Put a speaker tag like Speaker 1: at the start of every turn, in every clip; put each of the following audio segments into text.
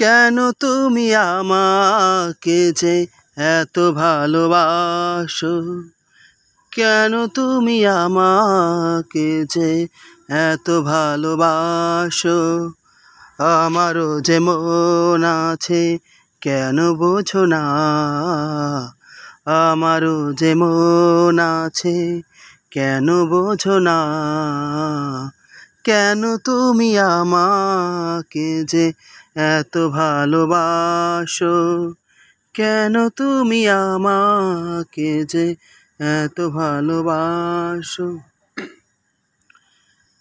Speaker 1: কেন তুমি আমাকে যে এত ভালোবাসো, কেন তুমি আমাকে যে এত ভালোবাসো। আমারও যে মন আছে কেন বোঝো না, আমারও যে মন আছে কেন বোঝো না। কেন তুমি আমাকে যে এত ভালোবাসো, কেন তুমি আমাকে যে এত ভালোবাসো।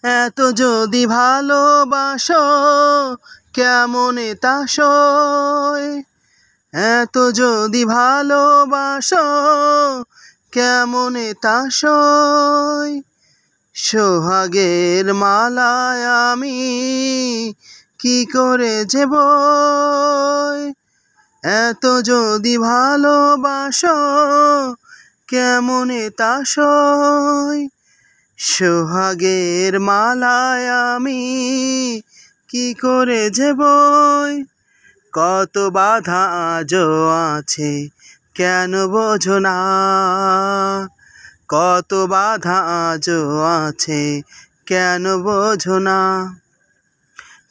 Speaker 1: এত যদি ভালোবাসো কেমনে তা সয়, এত যদি ভালোবাসো কেমনে তা সয়। সোহাগের মালায় আমি কি করে যে বই, এত যদি ভালোবাসো কেমনে তা সয়। সোহাগের মালায় আমি কি করে যে বই। কত বাধা আজও আছে কেন বোঝো না, কত বাধা আজও আছে কেন বোঝো না।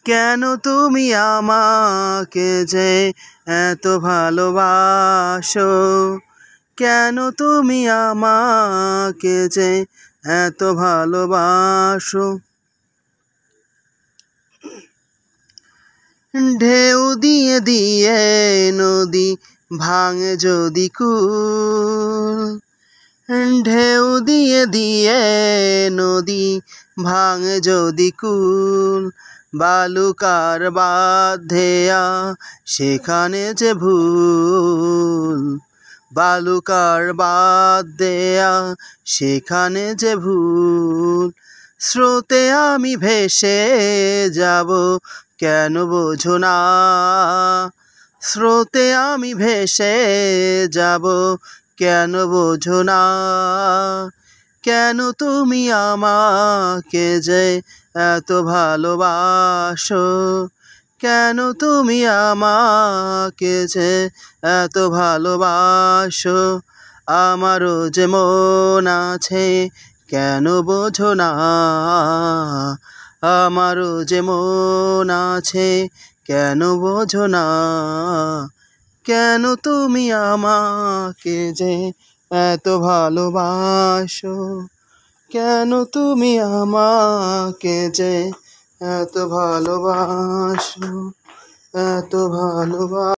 Speaker 1: কেন তুমি আমাকে যে এত ভালোবাসো, কেন তুমি আমাকে যে এত ভালোবাসো। ঢেউ দিয়ে দিয়ে নদী ভাঙে যদি কুল, ঢেউ দিয়ে দিয়ে নদী ভাঙে যদি কুল। বালুকার বাঁধেয়া সেখানে যে ভুল, বালুকার বাঁধেয়া সেখানে যে ভুল। স্রোতে আমি ভেসে যাব কেন বোঝো না, স্রোতে আমি ভেসে যাব কেন বোঝো না। কেন তুমি আমাকে যে এত ভালোবাসো, কেন তুমি আমাকে যে এত ভালোবাসো। আমারও যে মন আছে কেন বোঝো না, আমারও যে মন আছে কেন বোঝো না। কেন তুমি আমাকে যে এত ভালোবাসো, কেন তুমি আমাকে যে এত ভালোবাসো, এত ভালোবাসো।